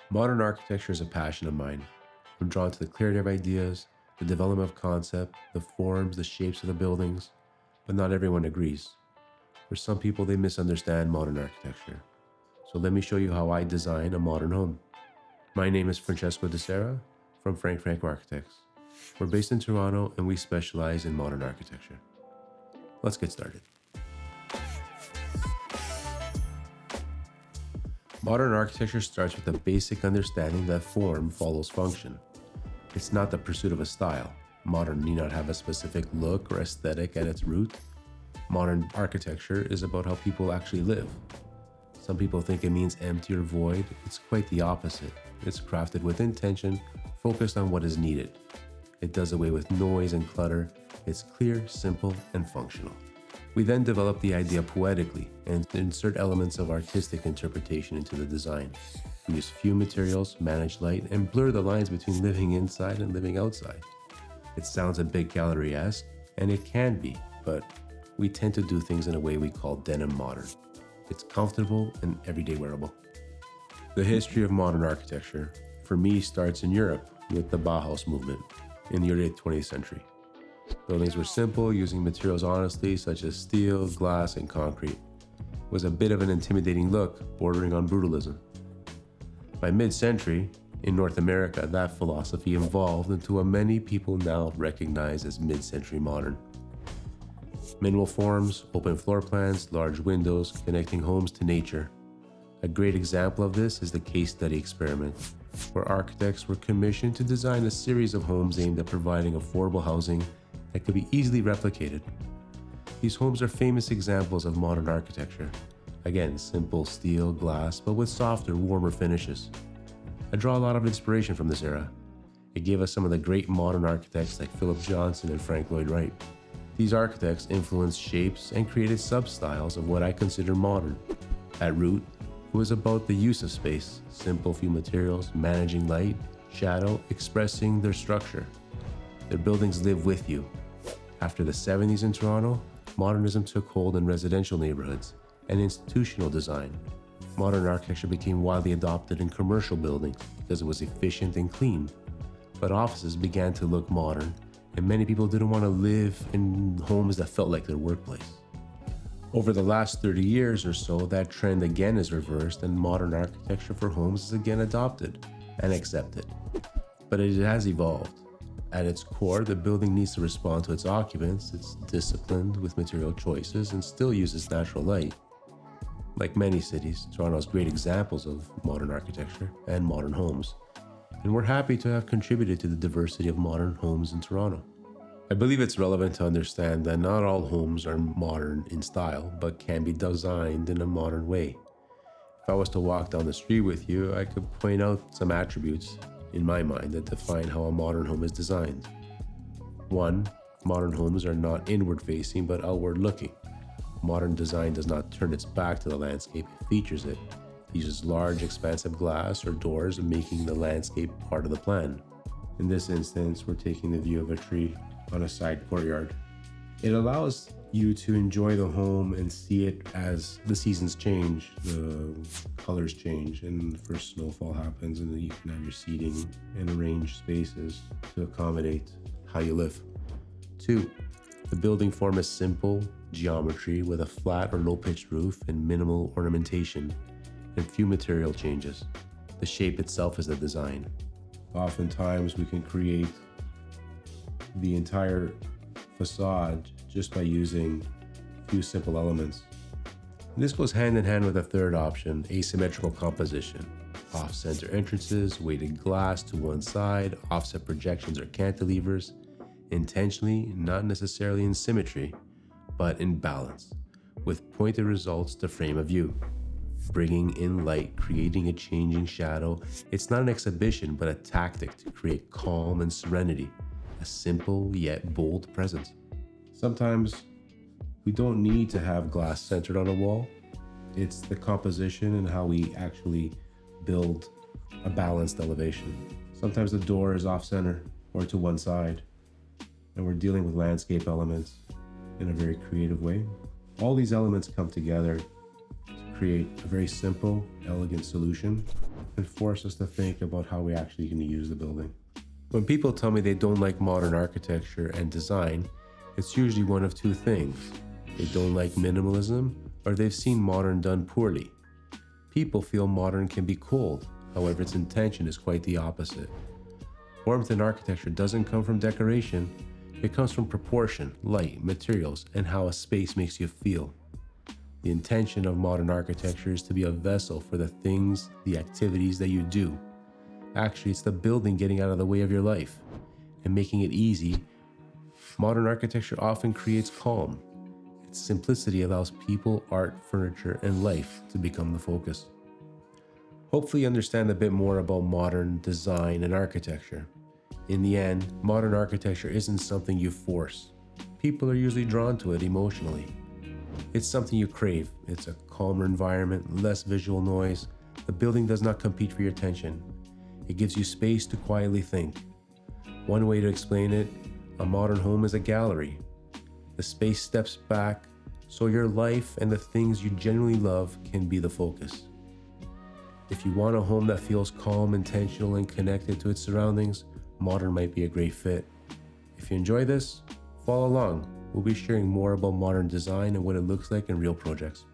Modern architecture is a passion of mine. I'm drawn to the clarity of ideas, the development of concept, the forms, the shapes of the buildings, but not everyone agrees. For some people, they misunderstand modern architecture. So let me show you how I design a modern home. My name is Francesco Di Sarra from FrankFranco Architects. We're based in Toronto and we specialize in modern architecture. Let's get started. Modern architecture starts with a basic understanding that form follows function. It's not the pursuit of a style. Modern need not have a specific look or aesthetic at its root. Modern architecture is about how people actually live. Some people think it means empty or void. It's quite the opposite. It's crafted with intention, focused on what is needed. It does away with noise and clutter. It's clear, simple, and functional. We then develop the idea poetically and insert elements of artistic interpretation into the design. We use few materials, manage light, and blur the lines between living inside and living outside. It sounds a big gallery-esque, and it can be, but we tend to do things in a way we call denim modern. It's comfortable and everyday wearable. The history of modern architecture, for me, starts in Europe with the Bauhaus movement in the early 20th century. Buildings were simple, using materials honestly, such as steel, glass, and concrete. It was a bit of an intimidating look, bordering on brutalism. By mid-century, in North America, that philosophy evolved into what many people now recognize as mid-century modern. Minimal forms, open floor plans, large windows, connecting homes to nature. A great example of this is the case study experiment, where architects were commissioned to design a series of homes aimed at providing affordable housing that could be easily replicated. These homes are famous examples of modern architecture. Again, simple steel, glass, but with softer, warmer finishes. I draw a lot of inspiration from this era. It gave us some of the great modern architects like Philip Johnson and Frank Lloyd Wright. These architects influenced shapes and created sub-styles of what I consider modern. At root, it was about the use of space, simple few materials, managing light, shadow, expressing their structure. Their buildings live with you. After the 70s in Toronto, modernism took hold in residential neighborhoods and institutional design. Modern architecture became widely adopted in commercial buildings because it was efficient and clean. But offices began to look modern, and many people didn't want to live in homes that felt like their workplace. Over the last 30 years or so, that trend again is reversed and modern architecture for homes is again adopted and accepted. But it has evolved. At its core, the building needs to respond to its occupants. It's disciplined with material choices and still uses natural light. Like many cities, Toronto has great examples of modern architecture and modern homes, and we're happy to have contributed to the diversity of modern homes in Toronto. I believe it's relevant to understand that not all homes are modern in style, but can be designed in a modern way. If I was to walk down the street with you, I could point out some attributes in my mind that define how a modern home is designed. 1. Modern homes are not inward-facing but outward-looking. Modern design does not turn its back to the landscape, it features it. It uses large, expansive glass or doors, making the landscape part of the plan. In this instance, we're taking the view of a tree on a side courtyard. It allows you to enjoy the home and see it as the seasons change, the colors change, and the first snowfall happens, and then you can have your seating and arrange spaces to accommodate how you live. 2. The building form is simple geometry with a flat or low-pitched roof and minimal ornamentation and few material changes. The shape itself is the design. Oftentimes we can create the entire facade just by using a few simple elements. And this goes hand in hand with a third option, asymmetrical composition. Off-center entrances, weighted glass to one side, offset projections or cantilevers, intentionally, not necessarily in symmetry, but in balance, with pointed results to frame a view. Bringing in light, creating a changing shadow. It's not an exhibition, but a tactic to create calm and serenity, a simple yet bold presence. Sometimes we don't need to have glass centered on a wall. It's the composition and how we actually build a balanced elevation. Sometimes the door is off center or to one side, and we're dealing with landscape elements in a very creative way. All these elements come together to create a very simple, elegant solution and force us to think about how we actually going to use the building. When people tell me they don't like modern architecture and design, it's usually one of two things. They don't like minimalism, or they've seen modern done poorly. People feel modern can be cold, however its intention is quite the opposite. Warmth in architecture doesn't come from decoration, it comes from proportion, light, materials, and how a space makes you feel. The intention of modern architecture is to be a vessel for the things, the activities that you do. Actually, it's the building getting out of the way of your life and making it easy. Modern architecture often creates calm. Its simplicity allows people, art, furniture, and life to become the focus. Hopefully you understand a bit more about modern design and architecture. In the end, modern architecture isn't something you force. People are usually drawn to it emotionally. It's something you crave. It's a calmer environment, less visual noise. The building does not compete for your attention. It gives you space to quietly think. One way to explain it, a modern home is a gallery. The space steps back so your life and the things you genuinely love can be the focus. If you want a home that feels calm, intentional, and connected to its surroundings, modern might be a great fit. If you enjoy this, follow along. We'll be sharing more about modern design and what it looks like in real projects.